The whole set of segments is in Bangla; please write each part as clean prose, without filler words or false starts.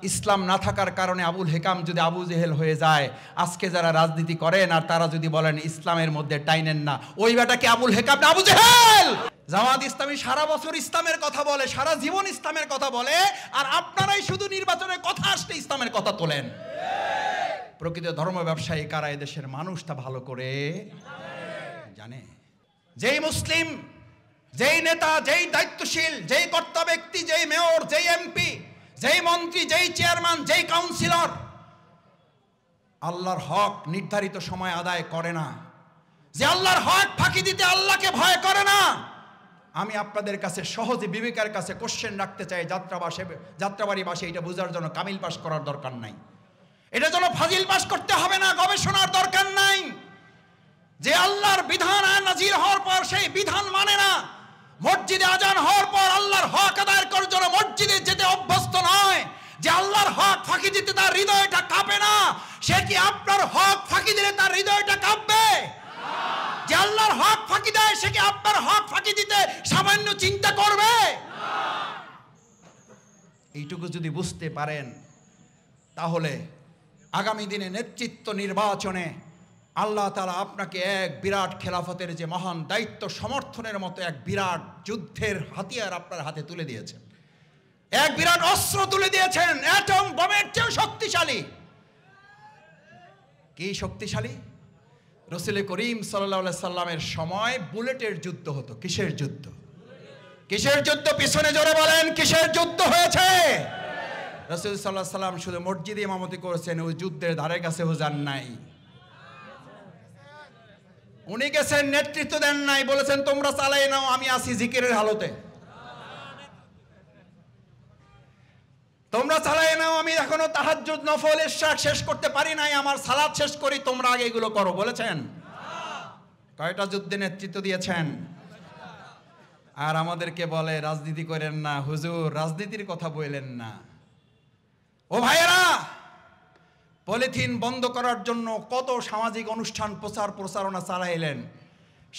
ইসলাম না থাকার কারণে আবুল হেকাম যদি আবু জেহেল হয়ে যায়, আজকে যারা রাজনীতি করেন আর তারা যদি বলেন ইসলামের মধ্যে টাইনেন না, ওই বেটাকে আবুল হেকাম না আবু জেহেল। জামাত ইসলামী সারা বছর ইসলামের কথা বলে, সারা জীবন ইসলামের কথা বলে, আর আপনারাই শুধু নির্বাচনের কথা আসলে ইসলামের কথা তোলেন। প্রকৃত ধর্ম ব্যবসায়ী কারা? এদেশের মানুষ তা ভালো করে জানে। যেই মুসলিম, যেই নেতা, যেই দায়িত্বশীল, যেই কর্তা ব্যক্তি, যেই মেয়র, যেই এমপি, যেই মন্ত্রী, যেই চেয়ারম্যান, যেই কাউন্সিলর আল্লাহর হক নির্ধারিত সময় আদায় করে না, যে আল্লাহর হক ফাঁকি দিতে আল্লাহকে ভয় করে না, আমি আপনাদের কাছে সহজে বিবেকের কাছে কোশ্চেন রাখতে চাই। যাত্রাবাড়ি বাসে এটা বোঝার জন্য কামিল পাস করার দরকার নাই, এটা জন্য ফাজিল পাস করতে হবে না, গবেষণার দরকার নাই। যে আল্লাহর বিধান নাজির হওয়ার পর সেই বিধান মানে না, মসজিদে আজান হওয়ার পর আল্লাহর হক আদায় করার জন্য মসজিদে যেতে অভ্যস্ত নয়, যে আল্লাহর হক ফাঁকি দিতে তার হৃদয়টা কাঁপে না, সে কি আপনার হক ফাঁকি দিলে তার হৃদয়টা কাঁপবে? যে আল্লাহর হক ফাঁকি দেয় সে কি আপনার হক ফাঁকি দিতে সামান্য চিন্তা করবে? এইটুকু যদি বুঝতে পারেন, তাহলে আগামী দিনে নেতৃত্ব নির্বাচনে আল্লাহ তাআলা আপনাকে এক বিরাট খেলাফতের যে মহান দায়িত্ব সমর্থনের মতো এক বিরাট যুদ্ধের হাতিয়ার আপনার হাতে তুলে দিয়েছেন, এক বিরাট অস্ত্র তুলে দিয়েছেন, অ্যাটম বোমের চেয়েও শক্তিশালী। কি শক্তিশালী? রাসূল করিম সাল্লাল্লাহু আলাইহি সাল্লামের সময় বুলেটের যুদ্ধ হতো। কিসের যুদ্ধ? কিসের যুদ্ধ? পিছনে জোরে বলেন, কিসের যুদ্ধ হয়েছে? রাসূল সাল্লাল্লাহু আলাইহি সাল্লাম শুধু মসজিদে ইমামতি করেছেন, ওই যুদ্ধের ধারে কাছেও যান নাই। উনি গেছেন, নেতৃত্ব দেন নাই, বলেছেন তোমরা চালাই নাও, আমি আছি জিকিরের হালতে, তোমরা চালাই নাও, আমি এখনো তাহাজ্জুদ নফল ইশরাক শেষ করতে পারি নাই, আমার সালাত শেষ করি, তোমরা আগে এগুলো করো বলেছেন। কয়টা যুদ্ধে নেতৃত্ব দিয়েছেন? আর আমাদেরকে বলে রাজনীতি করেন না হুজুর, রাজনীতির কথা বলেন না। ও ভাইয়েরা, পলিথিন বন্ধ করার জন্য কত সামাজিক অনুষ্ঠান প্রচারণা চালাইলেন,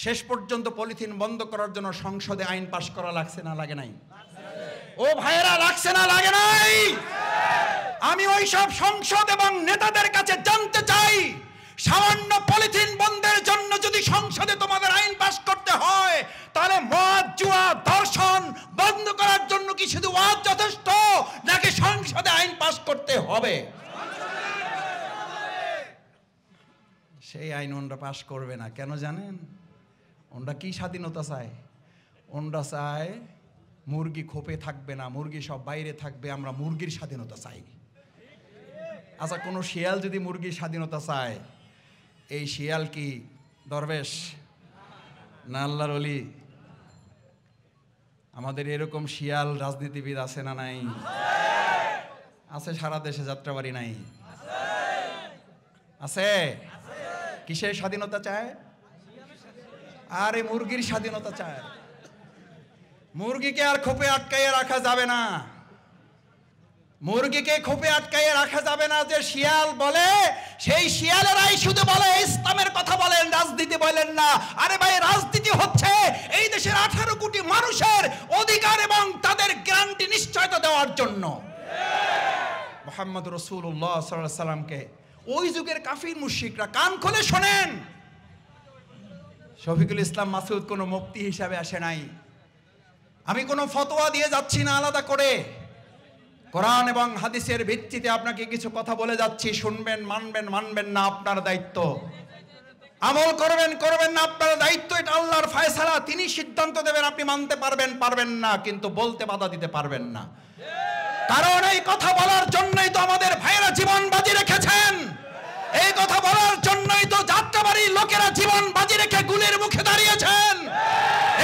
শেষ পর্যন্ত পলিথিন বন্ধ করার জন্য সংসদে আইন পাশ করা লাগছে না লাগে নাই? ও ভাইয়েরা, লাগছে না লাগে নাই? আমি ওই সব সংসদ এবং নেতাদের কাছে জানতে চাই, সামান্য পলিথিন বন্ধের জন্য যদি সংসদে তোমাদের আইন পাশ করতে হয়, তাহলে মদ, জুয়া, ধর্ষণ বন্ধ করার জন্য কি শুধু ওয়াজ যথেষ্ট, নাকি সংসদে আইন পাশ করতে হবে? সেই আইন ওনরা পাশ করবে না। কেন জানেন? ওনরা কি স্বাধীনতা চায়? ওনরা চায় মুরগি খোপে থাকবে না, মুরগি সব বাইরে থাকবে, আমরা মুরগির স্বাধীনতা চাই। আচ্ছা, কোনো শিয়াল যদি মুরগির স্বাধীনতা চায়, এই শিয়াল কি দরবেশ না আল্লাহর ওলি? আমাদের এরকম শিয়াল রাজনীতিবিদ আছে না নাই? আছে, সারা দেশে যাত্রাবাড়ি নাই? আছে। কিসের স্বাধীনতা চায়? আরে মুরগির স্বাধীনতা চায়। মুরগিকে আর খোপে আটকাইয়ে রাখা যাবে না, মুরগিকে খোপে আটকাইয়ে রাখা যাবে না। যে শিয়াল বলে, সেই শিয়ালেরাই শুধু বলে ইসলামের কথা বলেন, রাজনীতি বলেন না। আরে ভাই, রাজনীতি হচ্ছে এই দেশের 18 কোটি মানুষের অধিকার এবং তাদের গ্যারান্টি নিশ্চয়তা দেওয়ার জন্য। মুহাম্মদ রাসূলুল্লাহ সাল্লাল্লাহু আলাইহি সাল্লামকে ওই যুগের কাফির মুশরিকরা, কান খুলে শোনেন, শফিকুল ইসলাম মাসুদ কোনো মুফতি হিসাবে আসে নাই। আমি কোনো ফতোয়া দিয়ে যাচ্ছি না আলাদা করে, কোরআন এবং হাদিসের ভিত্তিতে আপনাকে কিছু কথা বলে যাচ্ছি। শুনবেন, মানবেন, মানবেন না আপনার দায়িত্ব, আমল করবেন, করবেন না আপনার দায়িত্ব। এটা আল্লাহর ফয়সালা, তিনি সিদ্ধান্ত দেবেন, আপনি মানতে পারবেন, পারবেন না, কিন্তু বলতে বাধা দিতে পারবেন না। কারণ এই কথা বলার জন্যই তো আমাদের ভাইয়েরা জীবন বাজি রেখেছেন, এই কথা বলার জন্যই তো যাত্রাবাড়ির লোকেরা জীবন বাজি রেখে গুলির মুখে দাঁড়িয়েছেন,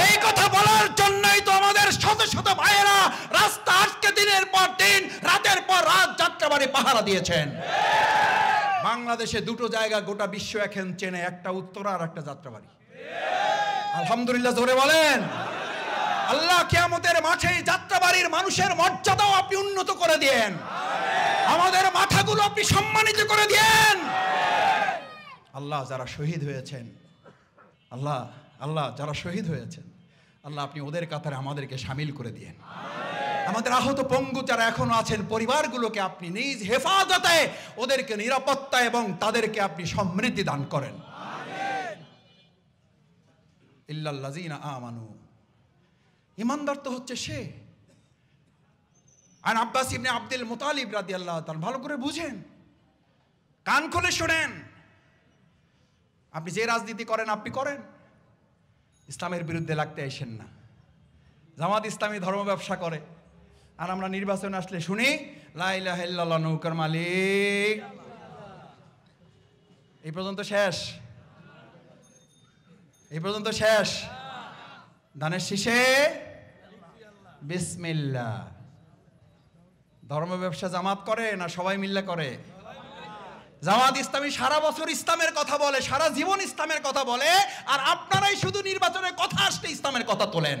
এই কথা বলার জন্যই তো আমাদের শত শত ভাইয়েরা রাস্তা আটকে দিনের পর দিন, রাতের পর রাত যাত্রাবাড়ি পাহারা দিয়েছেন। বাংলাদেশে দুটো জায়গা গোটা বিশ্ব এখন চেনে, একটা উত্তরা আর একটা যাত্রাবাড়ি। আলহামদুলিল্লাহ জোরে বলেন। আল্লাহ কিয়ামতের মাঠে যাত্রাবাড়ির মানুষের মর্যাদাও আপনি উন্নত করে দেন, আমাদের মাথাগুলো আপনি সম্মানিত করে দেন। আল্লাহ যারা শহীদ হয়েছেন, আল্লাহ যারা শহীদ হয়েছেন, আল্লাহ আপনি ওদের কাতারে আমাদেরকে শামিল করে দিয়েন। আমাদের আহত পঙ্গু যারা এখনো আছেন পরিবারগুলোকে আপনি নিজ হেফাজতে ওদেরকে নিরাপত্তা এবং তাদেরকে আপনি সমৃদ্ধি দান করেন। ইল্লাল্লাযীনা আমানু, ঈমানদার তো হচ্ছে সে। আর আব্বাস ইবনে আব্দুল মুতালিব রাদিয়াল্লাহু তাআলা, ভালো করে বুঝেন, কান খুলে শোনেন। আপনি যে রাজনীতি করেন আপনি করেন, ইসলামের বিরুদ্ধে লাগতে আসেন না। জামাত ইসলামী ধর্ম ব্যবসা করে, আর আমরা নির্বাচনে আসলে শুনি লা ইলাহা ইল্লাল্লাহ, নৌকার মালিক। এই পর্যন্ত শেষ, এই পর্যন্ত শেষ। ধানের শীষে বিসমিল্লাহ। ধর্ম ব্যবসা জামাত করে না সবাই মিল্লা করে? জামাত ইসলামী সারা বছর ইসলামের কথা বলে, সারা জীবন ইসলামের কথা বলে, আর আপনারাই শুধু নির্বাচনের কথা আসলে ইসলামের কথা তোলেন।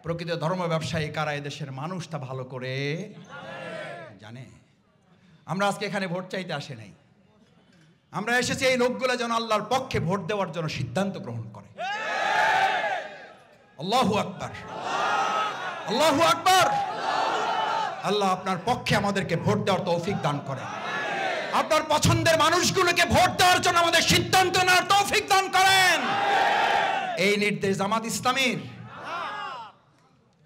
প্রকৃত ধর্ম ব্যবসায়ী কারা? এদেশের মানুষ তা ভালো করে জানে। আমরা আজকে এখানে ভোট চাইতে আসে নাই, আমরা এসেছি এই লোকগুলো যেন আল্লাহর পক্ষে ভোট দেওয়ার জন্য সিদ্ধান্ত গ্রহণ করে। আল্লাহু আকবার, আল্লাহু আকবার। আল্লাহ আপনার পক্ষে আমাদেরকে ভোট দেওয়ার তৌফিক দান করেন। আপনার পছন্দের মানুষগুলোকে ভোট দেওয়ার জন্য আমাদের সিদ্ধান্ত নেওয়ার তৌফিক দান করেন। এই নির্দেশ জামাত ইসলামীর।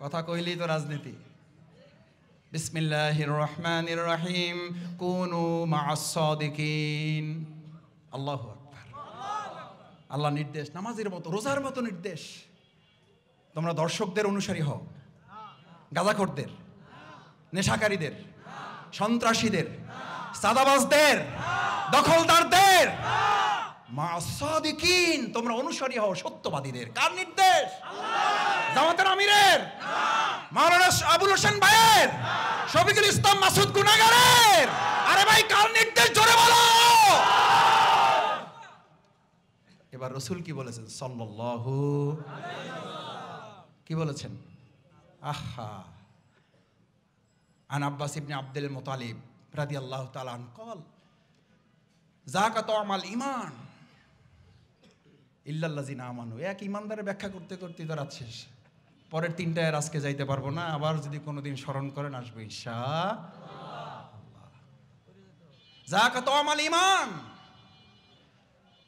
কথা কইলেই তো রাজনীতি। বিসমিল্লাহির রহমানির রহিম, কুনু মা'আস সাদিকিন। আল্লাহু আকবার। আল্লাহ নির্দেশ নামাজের মতো, রোজার মতো নির্দেশ। তোমরা দর্শকদের অনুসারী হও, গাঁজাখোরদের, নেশাকারীদের, সন্ত্রাসীদের, সাদাবাজদের, দখলদারদের মা'আস সাদিকিন তোমরা অনুসারী হও সত্যবাদীদের। কার নির্দেশ? জামাতের আমিরের, মাওলানা আবুল হোসেন ভাইয়ের, শফিকুল ইসলাম মাসুদ গুনাহগারের। আরে ভাই, কার নির্দেশ? জোরে বলো। এবার রাসূল কি বলেছেন সাল্লাল্লাহু আলাইহি ওয়াসাল্লাম? কি বলেছেন? আহা, আন আব্বাস ইবনে আব্দুল মুতালিব রাদিয়াল্লাহু তাআলা আনহু قال যাকাতু আমাল ঈমান ইল্লাল্লাযিনা আমানু। এক ঈমানদারের ব্যাখ্যা করতে করতে তো রাত শেষ। পরের তিনটায় আর আজকে যাইতে পারবো না, আবার যদি কোনোদিন স্মরণ করেন আসবে ইনশাআল্লাহ। যাকাতু আমাল ঈমান।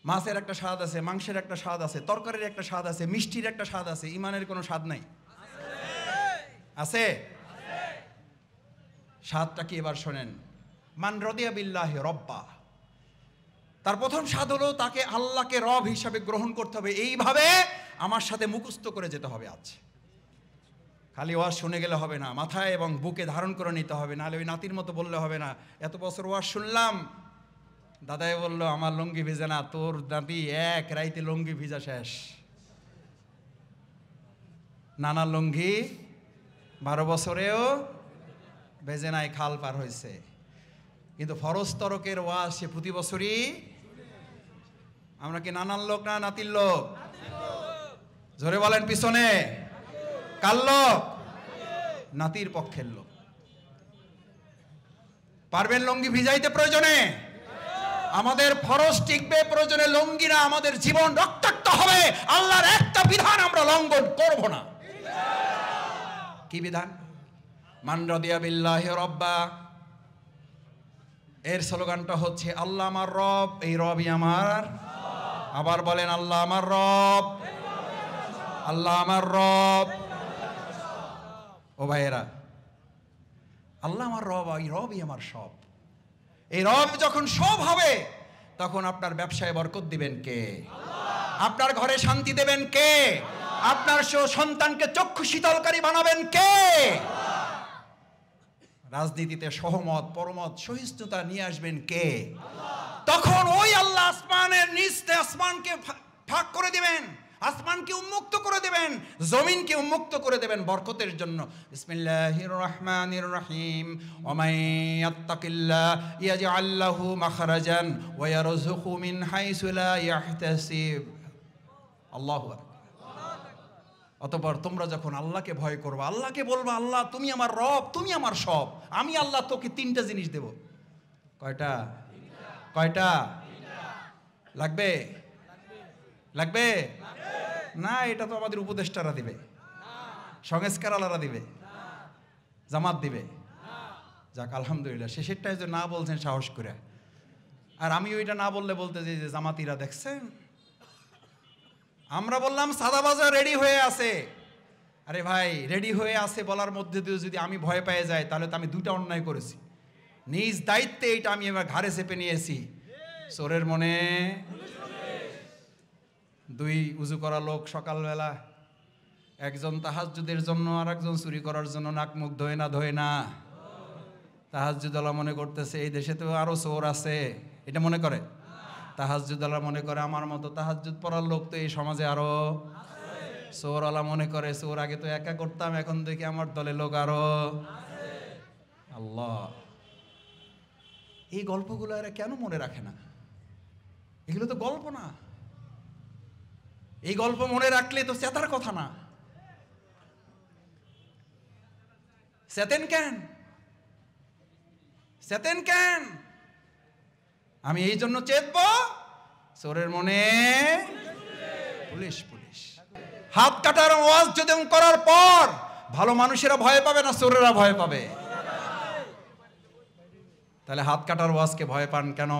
মাছের একটা স্বাদ আছে, মাংসের একটা স্বাদ আছে, তরকারির একটা স্বাদ আছে, মিষ্টির একটা স্বাদ আছে। ঈমানের কোনো স্বাদ নাই? আছে। স্বাদটা কি এবার শোনেন। মান রাদিয়া বিল্লাহি রব্বা, তার প্রথম স্বাদ হলো তাকে আল্লাহকে রব হিসাবে গ্রহণ করতে হবে। এইভাবে আমার সাথে মুখস্থ করে যেতে হবে। আজ খালি ওয়াজ শুনে গেলে হবে না, মাথায় এবং বুকে ধারণ করে নিতে হবে। নাহলে ওই নাতির মতো বললে হবে না, এত বছর ওয়াজ শুনলাম, দাদাই বলল আমার লুঙ্গি ভিজে না, তোর দাদি এক রাইতে লুঙ্গি ভিজা শেষ। নানা লুঙ্গি 12 বছরেও ভেজে নাই, খাল পার হয়েছে। কিন্তু ফরজ তরকের ওয়াজ সে প্রতি বছরই। আমরা কি নানার লোক না নাতির লোক? জোরে বলেন পিছনে। কার লোক? নাতির পক্ষের লোক। পারবেন লুঙ্গি ভিজাইতে প্রয়োজনে? আমাদের ফরজ টিকবে, প্রয়োজনে লুঙ্গি না আমাদের জীবন রক্তাক্ত হবে। আল্লাহর একটা বিধান আমরা লঙ্ঘন করব না। কি বিধান? মান রাদিয়া বিল্লাহি রব্বা। এর স্লোগানটা হচ্ছে আল্লাহ আমার রব, এই রবই আমার। আবার বলেন আল্লাহ আমার রব, আল্লাহ আমার রব। ও ভাইয়েরা, আল্লাহ আমার রব, এই রবই আমার সব। এই রব যখন সব হবে তখন আপনার ব্যবসায় বরকত দিবেন কে? আপনার ঘরে শান্তি দেবেন কে? আপনার সন্তানকে চক্ষু শীতলকারী বানাবেন কে? রাজনীতিতে সহমত, পরমত, সহিষ্ণুতা নিয়ে আসবেন কে? তখন ওই আল্লাহ আসমানের নিচে আসমানকে ফাঁক করে দিবেন, আসমানকে উন্মুক্ত করে দেবেন, জমিনকে উন্মুক্ত করে দেবেন বরকতের জন্য। বিসমিল্লাহির রহমানির রহিম। ওয়া মান ইয়াত্তাকিল্লাহ ইয়াজআল লাহু মাখরাজান ওয়া ইয়ারযুকহু মিন হাইসু লা ইয়াহতাসিব। আল্লাহু আকবার। অতঃপর তোমরা যখন আল্লাহকে ভয় করবে, আল্লাহকে বলবা আল্লাহ তুমি আমার রব, তুমি আমার সব, আমি আল্লাহ তোকে 3টা জিনিস দেব। কয়টা? কয়টা লাগবে? লাগবে না? এটা তো আমাদের উপদেষ্টারা দিবে, সংস্কারওয়ালারা দিবে। জামাত দিবে? যাক আলহামদুলিল্লাহ, শেষেরটাই যে না বলছেন সাহস করে। আর আমি ওইটা না বললে বলতে যে জামাতিরা দেখছেন, আমরা বললাম সাদাবাজা রেডি হয়ে আছে। আরে ভাই, রেডি হয়ে আছে বলার মধ্যে দিয়ে যদি আমি ভয় পেয়ে যাই, তাহলে তো আমি দুটা অন্যায় করেছি। নিজ দায়িত্বে এইটা আমি এবার ঘাড়ে চেপে নিয়েছি। চোরের মনে দুই উজু করা লোক সকালবেলা, একজন তাহাজ্জুদের জন্য আর একজন চুরি করার জন্য নাক মুখ ধোয় না। তাহাজ্জুদওয়ালা মনে করতেছে এই দেশে তো আরো চোর আছে, এটা মনে করে। তাহাজ্জুদওয়ালা মনে করে আমার মতো তাহাজ্জুদ পড়ার লোক তো এই সমাজে আরো। চোরওয়ালা মনে করে চোর আগে তো একা করতাম, এখন দেখি আমার দলে লোক আরো। আল্লাহ, এই গল্পগুলো এরা কেন মনে রাখে না? এগুলো তো গল্প না। এই গল্প মনে রাখলে তো চেতার কথা না। চেতেন কেন? আমি এই জন্য চেতবো, চোরের মনে পুলিশ। হাত কাটার ওয়াজ যদি করার পর ভালো মানুষেরা ভয় পাবে না চোরেরা ভয় পাবে? তাহলে হাত কাটার ওয়াজকে ভয় পান কেন?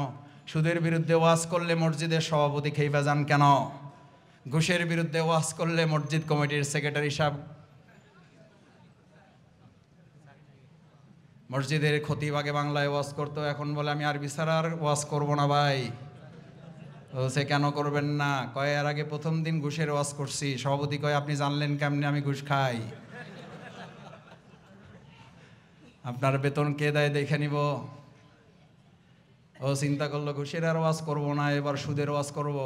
সুদের বিরুদ্ধে ওয়াজ করলে মসজিদের সভাপতি খেইবা যান কেন? ঘুষের বিরুদ্ধে ওয়াজ করলে মসজিদ কমিটির সেক্রেটারি সাহেব, মসজিদের খতিব আগে বাংলায় ওয়াজ করতো, এখন বলে আমি আরবি ছাড়া আর ওয়াজ করবো না ভাই। সে কেন করবেন না? কয় এর আগে প্রথম দিন ঘুষের ওয়াজ করছি। সভাপতি কয় আপনি জানলেন কেমনে আমি ঘুষ খাই? আপনার বেতন কে দেয় দেখে নিব। ও চিন্তা করলো ঘুষের আর ওয়াজ করবো না, এবার সুদের ওয়াজ করব।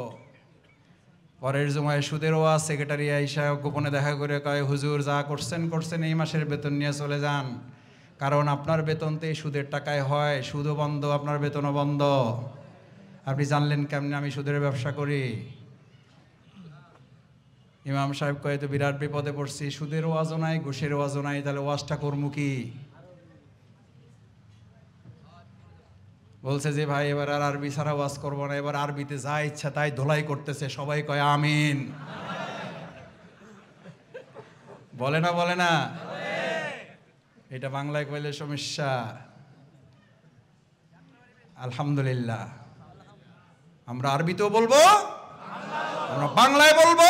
পরের জমায় সুদের ওয়াজ। সেক্রেটারি আইসা গোপনে দেখা করে কয় হুজুর যা করছেন এই মাসের বেতন নিয়ে চলে যান, কারণ আপনার বেতন তো এই সুদের টাকায় হয়, সুদও বন্ধ আপনার বেতনও বন্ধ। আপনি জানলেন কেমনে আমি সুদের ব্যবসা করি? ইমাম সাহেব কয়ে তো বিরাট বিপদে পড়ছি, সুদের ওয়াজও নাই ঘুষের ওয়াজও নাই, তাহলে ওয়াজটা করবো কি? বলছে যে ভাই এবার আর আরবি ছাড়া ওয়াজ করবো না, এবার আরবিতে যা ইচ্ছা তাই ধোলাই করতেছে। সবাই কয় আমিন। বলে না? এটা বাংলায় কইলে সমস্যা। আলহামদুলিল্লাহ, আমরা আরবিতেও বলবো, আমরা বাংলায় বলবো।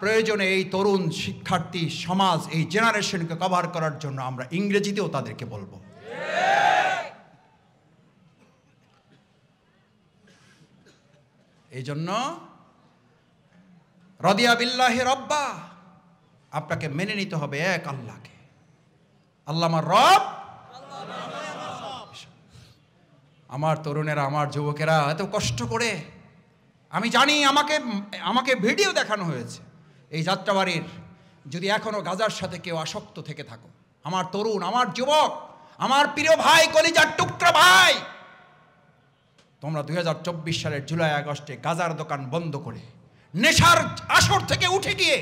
প্রয়োজনে এই তরুণ শিক্ষার্থী সমাজ, এই জেনারেশনকে কভার করার জন্য আমরা ইংরেজিতেও তাদেরকে বলবো। এই জন্য রাদিয়া বিল্লাহি রাব্বা, আপনাকে মেনে নিতে হবে এক আল্লাহকে। আল্লাহ আমার রব। আমার তরুণেরা, আমার যুবকেরা এত কষ্ট করে, আমি জানি আমাকে ভিডিও দেখানো হয়েছে এই যাত্রাবাড়ির। যদি এখনো গাজার সাথে কেউ আসক্ত থেকে থাকো, আমার তরুণ, আমার যুবক, আমার প্রিয় ভাই, কলিজার টুকরা ভাই, তোমরা 2024 সালের জুলাই আগস্টে গাজার দোকান বন্ধ করে নেশার আসর থেকে উঠে গিয়ে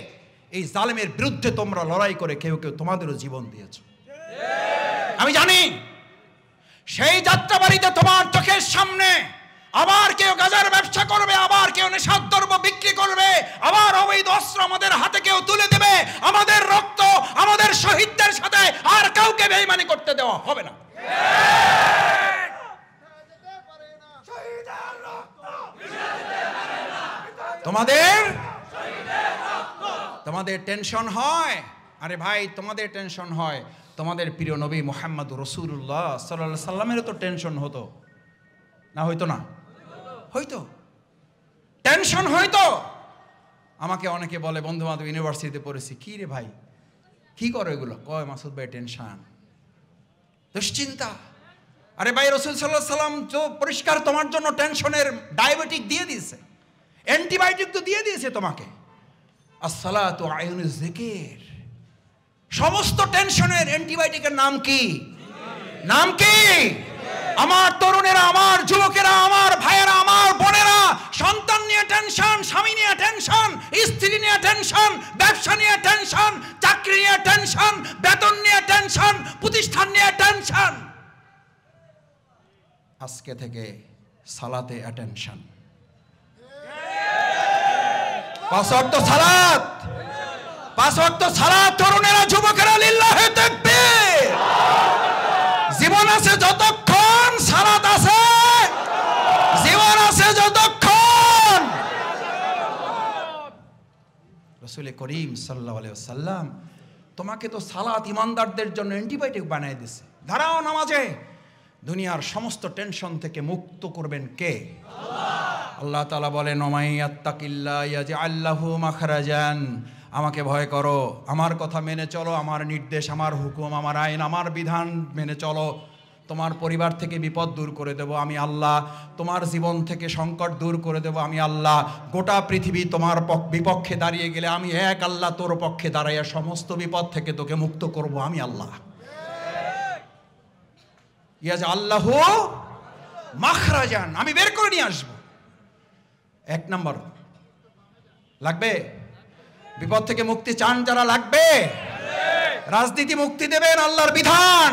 এই জালেমের বিরুদ্ধে তোমরা লড়াই করে কেউ তোমাদেরও জীবন দিয়েছ। আমি জানি সেই যাত্রাবাড়িতে তোমার চোখের সামনে আবার কেউ গাজার ব্যবসা করবে, আবার কেউ নেশার দ্রব্য বিক্রি করবে, আবার অবৈধ অস্ত্র আমাদের হাতে কেউ তুলে দেবে। আমাদের রক্ত, আমাদের শহীদদের সাথে আর কাউকে বেঈমানি করতে দেওয়া হবে না। তোমাদের টেনশন হয়? আরে ভাই, তোমাদের টেনশন হয়, তোমাদের প্রিয় নবী মুহাম্মদ রাসূলুল্লাহ সাল্লাল্লাহু আলাইহি সাল্লামেরও তো টেনশন হতো না? হইতো না? হইতো, টেনশন হইতো। আমাকে অনেকে বলে, বন্ধু বান্ধব ইউনিভার্সিটিতে পড়েছি, কি রে ভাই কি করো এগুলো? কয় মাসুদ ভাই টেনশন, দুশ্চিন্তা। আরে ভাই, রাসূল সাল্লাল্লাহু আলাইহি সাল্লাম তো পরিষ্কার তোমার জন্য টেনশনের ডায়াবেটিক দিয়ে দিয়েছে, অ্যান্টিবায়োটিক তো দিয়ে দিয়েছে তোমাকে। আসসালাতু আয়ুনুজ যিকির। সমস্ত টেনশনের অ্যান্টিবায়োটিকের নাম কি? নাম কি? আমার তরুণেরা, আমার যুবকেরা, আমার ভাইয়েরা, আমার বোনেরা, সন্তান নিয়ে টেনশন, স্বামী নিয়ে টেনশন, স্ত্রী নিয়ে টেনশন, ব্যবসা নিয়ে টেনশন, চাকরি নিয়ে টেনশন, বেতন নিয়ে টেনশন, প্রতিষ্ঠান নিয়ে টেনশন। আজকে থেকে সালাতে অ্যাটেনশন। 5 ওয়াক্ত সালাত, 5 ওয়াক্ত সালাত। তরুণেরা, যুবকেরা, লিল্লাহি তাকবীর। আছে যতক্ষণ সালাত আছে, জীবন আছে যতক্ষণ। রাসূল করিম সাল্লাল্লাহু আলাইহি ওয়াসাল্লাম তোমাকে তো সালাত ইমানদারদের জন্য অ্যান্টিবায়োটিক বানিয়ে দিয়েছে। দাঁড়াও নামাজে, দুনিয়ার সমস্ত টেনশন থেকে মুক্ত করবেন কে? আল্লাহ তাআলা বলেন ওমাইয়াত্তাকিল্লাহ ইয়াজআল লাহু মাখরাজান, আমাকে ভয় করো, আমার কথা মেনে চলো, আমার নির্দেশ, আমার হুকুম, আমার আইন, আমার বিধান মেনে চলো, তোমার পরিবার থেকে বিপদ দূর করে দেব আমি আল্লাহ, তোমার জীবন থেকে সংকট দূর করে দেব আমি আল্লাহ, গোটা পৃথিবী তোমার বিপক্ষে দাঁড়িয়ে গেলে আমি এক আল্লাহ তোর পক্ষে দাঁড়াইয়া সমস্ত বিপদ থেকে তোকে মুক্ত করব আমি আল্লাহ। ইয়াজআল্লাহু মাখরাজান, আমি বের করে নিয়ে আসব। এক নম্বর লাগবে, বিপদ থেকে মুক্তি চান যারা, লাগবে রাজনীতি মুক্তি দেবেন আল্লাহর বিধান।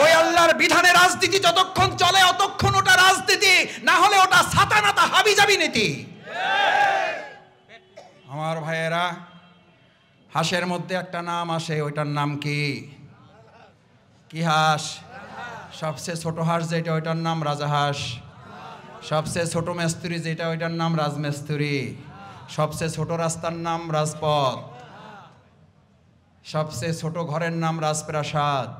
ওই আল্লাহর বিধানে রাজনীতি যতক্ষণ চলে অতক্ষণ ওটা রাজনীতি, না হলে ওটা সাতানাতা হাবিজাবি নীতি। আমার ভাইয়েরা, হাঁসের মধ্যে একটা নাম আসে, ওইটার নাম কি? কি হাঁস? সবচেয়ে ছোট হাঁস যেটা, ওইটার নাম রাজাহাঁস। সবচেয়ে ছোট মেস্তুরি যেটা, ওইটার নাম রাজমেস্তুরি। সবচেয়ে ছোট রাস্তার নাম রাজপথ। সবচেয়ে ছোট ঘরের নাম রাজপ্রাসাদ।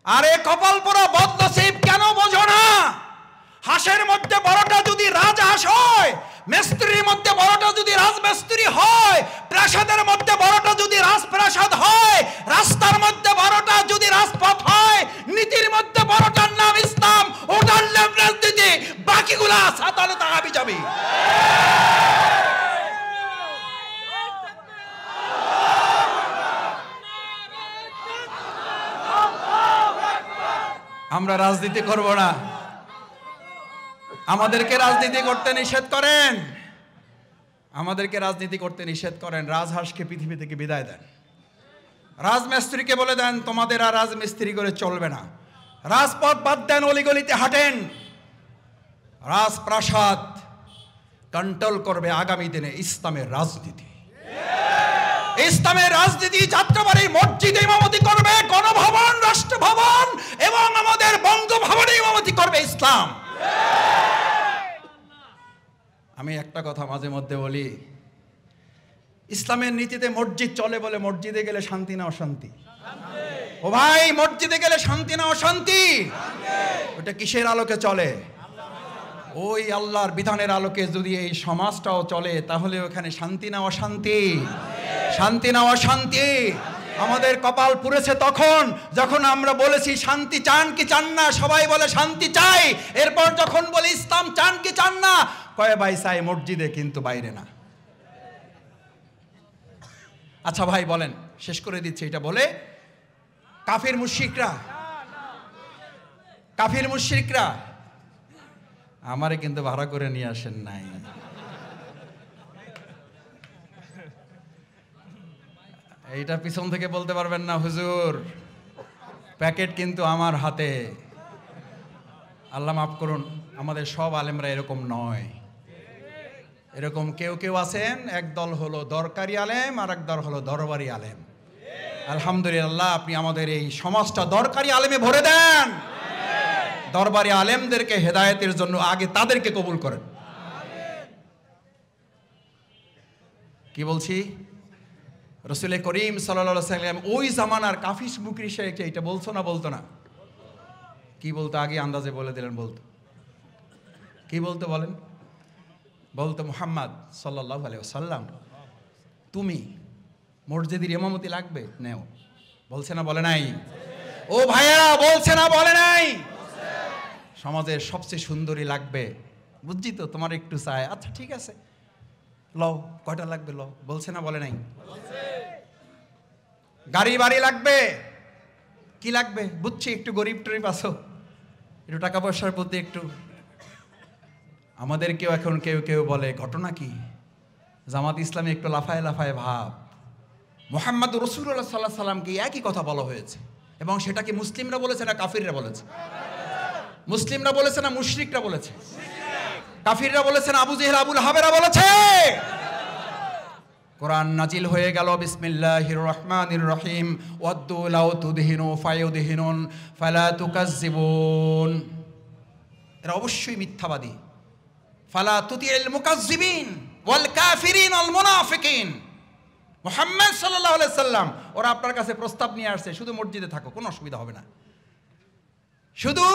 আরে কপাল পোড়া বদনসিব, কেন বোঝো না? হাঁসের মধ্যে বড়টা যদি রাজহাঁস হয়, মেস্তুরির মধ্যে বড়টা যদি রাজমেস্তুরি হয়, প্রাসাদের মধ্যে বড়টা যদি রাজপ্রাসাদ হয়, রাস্তার মধ্যে বড়টা যদি রাজপথ হয়, নীতির মধ্যে বড়টার নাম ইসলাম, ওটার নাম রাজনীতি, বাকিগুলা সাতানাতা হাবিজাবি। আমরা রাজনীতি করব না, আমাদেরকে রাজনীতি করতে নিষেধ করেন, আমাদেরকে রাজনীতি করতে নিষেধ করেন। রাজহাঁসকে পৃথিবী থেকে বিদায় দেন, রাজমিস্ত্রিকে বলে দেন তোমাদের আর রাজমিস্ত্রি করে চলবে না, রাজপথ বাদ দেন, অলিগলিতে হাঁটেন। রাজপ্রাসাদ কন্ট্রোল করবে আগামী দিনে ইসলামের রাজনীতি। ইসলামের রাজনীতি যাত্রাবাড়ি মসজিদে ইমামতি করবে, গণভবন, রাষ্ট্রভবন এবং আমাদের বঙ্গভবনে ইমামতি করবে ইসলাম। আমি একটা কথা মাঝে মধ্যে বলি, ইসলামের নীতিতে মসজিদ চলে বলে মসজিদে গেলে শান্তি না অশান্তি? ও ভাই, মসজিদে গেলে শান্তি না অশান্তি? ওটা কিসের আলোকে চলে? ওই আল্লাহর বিধানের আলোকে যদি এই সমাজটাও চলে, তাহলে ওখানে শান্তি না অশান্তি? শান্তি না অশান্তি? আমাদের কপাল পুড়েছে তখন যখন আমরা বলেছি শান্তি চান কি চান না, সবাই বলে শান্তি চাই। এরপর যখন বলি ইসলাম চান কি চান না, কয়ে ভাই চাই মসজিদে কিন্তু বাইরে না। আচ্ছা ভাই বলেন, শেষ করে দিচ্ছি এটা বলে, কাফির মুশরিকরা আমারে কিন্তু ভাড়া করে নিয়ে আসেন নাই। এইটা পিছন থেকে বলতে পারবেন না হুজুর, প্যাকেট কিন্তু আমার হাতে। আল্লাহ মাফ করুন, আমাদের সব আলেমরা এরকম নয়। এরকম কেউ কেউ আছেন, এক দল হলো দরকারি আলেম আর এক দল হলো দরবারি আলেম। আলহামদুলিল্লাহ, আপনি আমাদের এই সমাজটা দরকারি আলেমে ভরে দেন। দরবারি আলেমদেরকে হেদায়েতের জন্য আগে তাদেরকে কবুল করেন। কি বলছি? রাসূল করিম সাল্লাল্লাহু আলাইহি ওয়াসাল্লাম ওই জামানার কাফির মুশরিক এটা বলতো না? বলতো না? কি বলতো? আগে আন্দাজে বলে দিলেন। বলতো কি বলতো বলেন? বলতো মুহাম্মদ সাল্লাল্লাহু আলাইহি ওয়াসাল্লাম তুমি মসজিদের ইমামতি লাগবে নেও। বলছে না বলে নাই? ও ভাইয়েরা, বলছে না বলে নাই? সমাজের সবচেয়ে সুন্দরী লাগবে, বুঝছি তো, তোমার একটু চাই, আচ্ছা ঠিক আছে লও, কয়টা লাগবে লও। বলছে না বলে নাই? গাড়ি বাড়ি লাগবে, কি লাগবে বুঝছি, একটু গরিব টরিব আছো, একটু টাকা পয়সার প্রতি একটু। আমাদেরকেও এখন কেউ কেউ বলে ঘটনা কি, জামাত ইসলামী একটু লাফায় লাফায় ভাব। মুহাম্মদ রাসূলুল্লাহ সাল্লাল্লাহু আলাইহি সাল্লামকে একই কথা বলা হয়েছে, এবং সেটা কি মুসলিমরা বলেছে না কাফিররা বলেছে? মুসলিমরা বলেছে না মুশরিকরা বলেছে? কাফিররা বলেছে না আবু জেহেল আবুল হাবেরা বলেছে? কোরআন নাজিল হয়ে গেল বিসমিল্লাহির রহমানির রহিম ওয়াদ্দু লাউ তুদহিনু ফায়ুদহিনুন ফালা তুকাজ্জিবুন। এরা অবশ্যই মিথ্যাবাদী। ফালা তুতিল মুকাজ্জিবিন ওয়াল কাফিরিন ওয়াল মুনাফিকিন। মুহাম্মদ সাল্লাল্লাহু আলাইহি সাল্লাম ওরা আপনার কাছে প্রস্তাব নিয়ে আসছে, শুধু মসজিদে থাকো, কোনো অসুবিধা হবে না, শুধু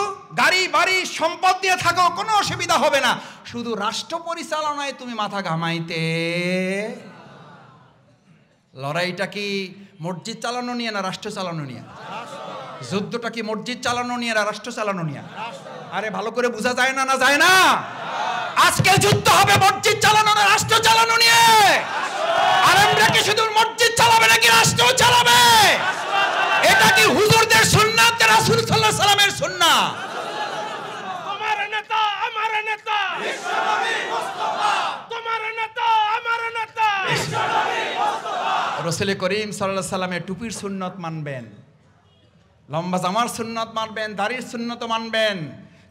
গাড়ি বাড়ি সম্পদ দিয়ে থাকো, কোনো অসুবিধা হবে না, শুধু রাষ্ট্র পরিচালনায় তুমি মাথা ঘামাইতে। লড়াইটা কি মসজিদ চালানো নিয়ে না রাষ্ট্র চালানো নিয়ে? যুদ্ধটা কি মসজিদ চালানো নিয়ে না রাষ্ট্র চালানো নিয়ে? আরে ভালো করে বোঝা যায় না? না যায় না? আজকে যুদ্ধ হবে মসজিদ চালানো না রাষ্ট্র চালানো নিয়ে। আর আমরা কি শুধু মসজিদ চালাবে নাকি রাষ্ট্র চালাবে? এটা কি হুজুরদের সুন্নাত না রাসূল সাল্লাল্লাহু আলাইহি সাল্লামের সুন্নাত? তোমার নেতা আমার নেতা বিশ্বনবী মুস্তাফা, তোমার নেতা আমার নেতা বিশ্বনবী মুস্তাফা। রাসূল করিম সাল্লাল্লাহু আলাইহি সাল্লামের টুপির সুন্নাত মানবেন, লম্বা জামার সুন্নাত মানবেন, দাড়ির সুন্নাত মানবেন,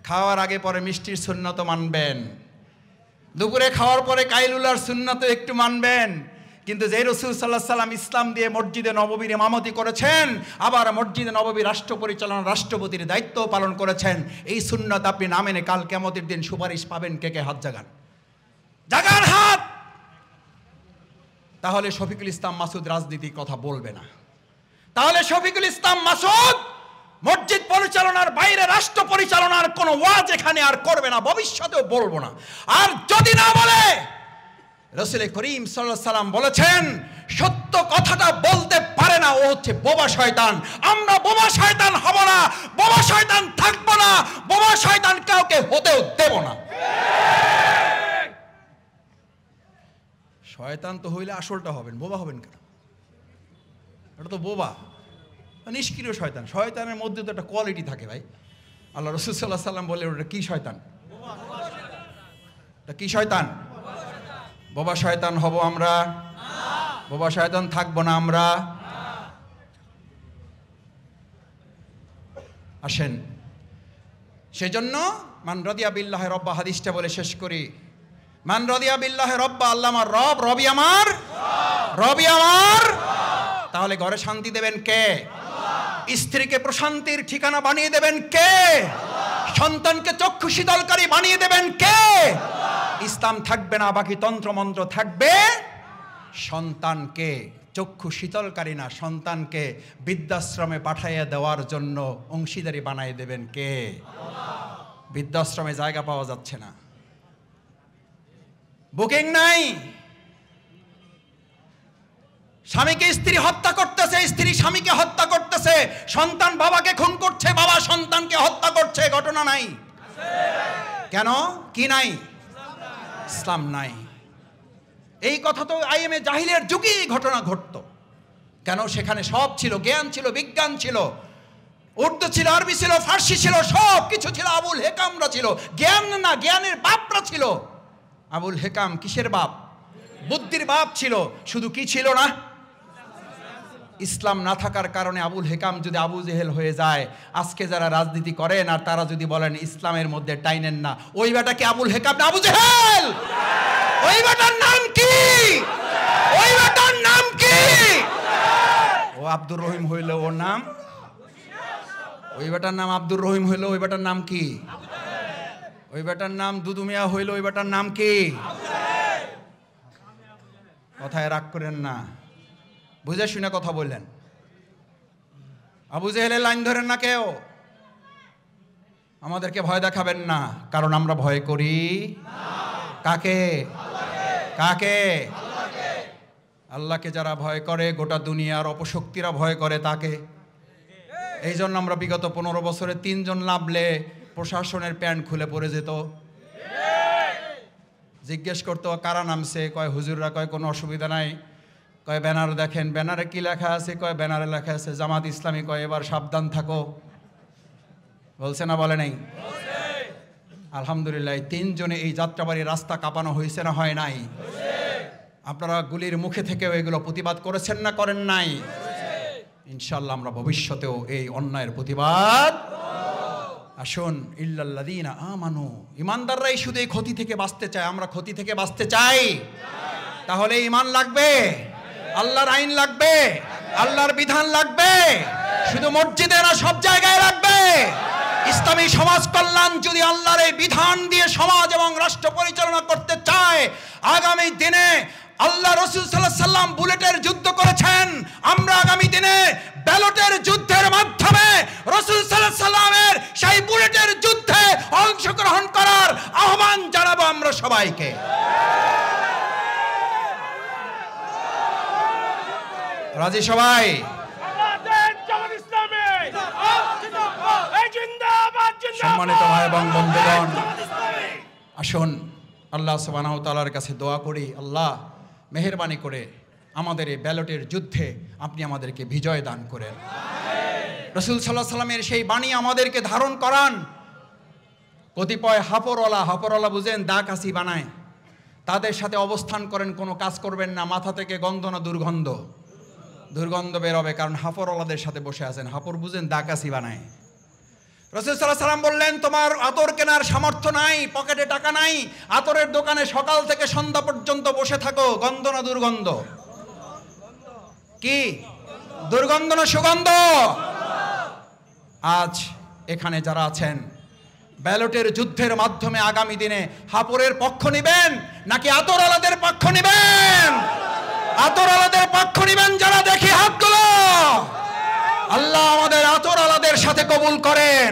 খাওয়ার আগে পরে মিষ্টির সুন্নাত মানবেন, দুপুরে খাওয়ার পরে কাইলুলার সুন্নাত একটু মানবেন। কিন্তু যে রাসূল সাল্লাল্লাহু আলাইহি সাল্লাম ইসলাম দিয়ে মসজিদে নববীর ইমামতি করেছেন, আবার মসজিদে নববী রাষ্ট্র পরিচালনা রাষ্ট্রপতির দায়িত্ব পালন করেছেন, এই সুন্নাত আপনি না মেনে কাল কিয়ামতের দিন সুপারিশ পাবেন। কে কে হাত জাগান? জাগান হাত। তাহলে শফিকুল ইসলাম মাসুদ রাজনীতির কথা বলবে না। তাহলে শফিকুল ইসলাম মাসুদ মসজিদ পরিচালনার বাইরে রাষ্ট্র পরিচালনার কোনো ওয়াজ এখানে আর করবে না, ভবিষ্যতেও বলবো না। আর যদি না বলে, রাসূল করিম সাল্লাল্লাহু আলাইহি সাল্লাম বলেছেন সত্য কথাটা বলতে পারে না, ও হচ্ছে বোবা শয়তান। আমরা বোবা শয়তান হব না, বোবা শয়তান থাকবো না, বোবা শয়তান কাউকে হতেও দেব না। শয়তান তো হইলে আসলটা হবেন, বোবা হবেন কেন? এটা তো বোবা, নিষ্ক্রিয় শয়তান। শয়তানের মধ্যে তো একটা কোয়ালিটি থাকে ভাই। আল্লাহ রাসূল সাল্লাল্লাহু আলাইহি সাল্লাম বলে ওটা কি শয়তান? এটা কি শয়তান? বোবা শয়তান হব আমরা? বোবা শয়তান থাকবো না আমরা। আসেন, সেজন্য মান রাদিয়া বিল্লাহি রব্বা হাদিসটা বলে শেষ করি। মান রাদিয়া বিল্লাহি রব্বা, আল্লাহ আমার রব, রবি আমার, রবি আমার। তাহলে ঘরে শান্তি দেবেন কে? স্ত্রীকে প্রশান্তির ঠিকানা বানিয়ে দেবেন কে? সন্তানকে চক্ষু শীতলকারী বানিয়ে দেবেন কে? ইসলাম থাকবে না, বাকি তন্ত্রমন্ত্র থাকবে। সন্তানকে চক্ষু শীতলকারী না, সন্তানকে বৃদ্ধাশ্রমে পাঠাইয়া দেওয়ার জন্য অংশীদারি বানিয়ে দেবেন কে? বৃদ্ধাশ্রমে জায়গা পাওয়া যাচ্ছে না, বুকিং নাই। স্বামীকে স্ত্রী হত্যা করতেছে, স্ত্রী স্বামীকে হত্যা করতেছে, সন্তান বাবাকে খুন করছে, বাবা সন্তানকে হত্যা করছে, ঘটনা নাই। কেন? কি নাই? ইসলাম নাই। এই কথা তো আইএমএ জাহিলের যুগে ঘটনা ঘটতো। কেন? সেখানে সব ছিল, জ্ঞান ছিল, বিজ্ঞান ছিল, উর্দু ছিল, আরবি ছিল, ফার্সি ছিল, সব কিছু ছিল। আবুল হেকামরা ছিল, জ্ঞান না, জ্ঞানের বাপরা ছিল। আবুল হেকাম কিসের বাপ? বুদ্ধির বাপ ছিল। শুধু কি ছিল না? ইসলাম না থাকার কারণে আবুল হেকাম যদি আবু জেহেল হয়ে যায়, আজকে যারা রাজনীতি করেন আর তারা যদি বলেন ইসলামের মধ্যে টাইনেন না, ওই বেটা কি আবুল হেকাম না আবু জেহেল? ওই বেটার নাম কি? ওই বেটার নাম কি? ও আব্দুর রহিম হইল ওর নাম, ওই বেটার নাম আব্দুর রহিম হইল, ওই বেটার নাম কি? ওই বেটার নাম দুদু মিয়া হইল, ওই বেটার নাম কি? কথায় রাগ করেন না, বুঝে শুনে কথা বললেন। আবু জেহেলের লাইন ধরেন না কেউ। আমাদেরকে ভয় দেখাবেন না, কারণ আমরা ভয় করি কাকে? কাকে? আল্লাহকে যারা ভয় করে, গোটা দুনিয়ার অপশক্তিরা ভয় করে তাকে। এই জন্য আমরা বিগত 15 বছরে 3 জন নামলে প্রশাসনের প্যান্ট খুলে পড়ে যেত। জিজ্ঞেস করতো কারা নামছে, কয় হুজুররা, কয় কোনো অসুবিধা নাই, কয় ব্যানার দেখেন, ব্যানারে কি লেখা আছে, কয় ব্যানারে লেখা আছে জামাত ইসলামী, কয় এবার সাবধান থাকো। বলছে না বলে নাই? আলহামদুলিল্লাহ 3 জনে এই যাত্রাবাড়ির রাস্তা কাঁপানো হয়েছে না হয় নাই? আপনারা গুলির মুখে থেকেও এগুলো প্রতিবাদ করেছেন না করেন নাই? ইনশাআল্লাহ আমরা ভবিষ্যতেও এই অন্যায়ের প্রতিবাদ। আসুন, ইল্লাল্লাযীনা আমানু, ইমানদাররাই শুধু এই ক্ষতি থেকে বাঁচতে চায়। আমরা ক্ষতি থেকে বাঁচতে চাই? তাহলে ঈমান লাগবে, আল্লাহর আইন লাগবে, আল্লাহর বিধান লাগবে। শুধু মসজিদে না, সব জায়গায় লাগবে। ইসলামী সমাজ কল্যাণ যদি আল্লাহর এই বিধান দিয়ে সমাজ এবং রাষ্ট্র পরিচালনা করতে চায়, আগামী দিনে আল্লাহ রাসূল সাল্লাল্লাহু আলাইহি সাল্লাম বুলেটের যুদ্ধ করেছেন, আমরা আগামী দিনে ব্যালটের যুদ্ধের মাধ্যমে রাসূল সাল্লাল্লাহু আলাইহি সাল্লামের সেই বুলেটের যুদ্ধে অংশগ্রহণ করার আহ্বান জানাবো আমরা সবাইকে। রাজি সবাই? সম্মানিত ভাই এবং বন্ধুগণ, আসুন আল্লাহ সুবহানাহু ওয়া তাআলার কাছে দোয়া করি, আল্লাহ মেহেরবানি করে আমাদের এই ব্যালটের যুদ্ধে আপনি আমাদেরকে বিজয় দান করেন। রাসূল সাল্লাল্লাহু আলাইহি সাল্লামের সেই বাণী আমাদেরকে ধারণ করান। কতিপয় হাফরওয়ালা বুঝেন, দা কাশি বানায়, তাদের সাথে অবস্থান করেন, কোনো কাজ করবেন না। মাথা থেকে গন্ধ না দুর্গন্ধ বেরোবে, কারণ হাফরওয়ালাদের সাথে বসে আছেন। হাফর বুঝেন, দা কাশি বানায়। রাসূল সাল্লাল্লাহু আলাইহি সাল্লাম বললেন, তোমার আতর কেনার সামর্থ্য নাই, পকেটে টাকা নাই, আতরের দোকানে সকাল থেকে সন্ধ্যা পর্যন্ত বসে থাকো। গন্ধ না দুর্গন্ধ? কি দুর্গন্ধ না সুগন্ধ? আজ এখানে যারা আছেন, ব্যালটের যুদ্ধের মাধ্যমে আগামী দিনে হাফরের পক্ষ নেবেন নাকি আতরওয়ালাদের পক্ষ নেবেন? আতরওয়ালাদের পক্ষ নেবেন যারা, দেখি হাতগুলো। আল্লাহ আমাদের আতরওয়ালাদের সাথে কবুল করেন।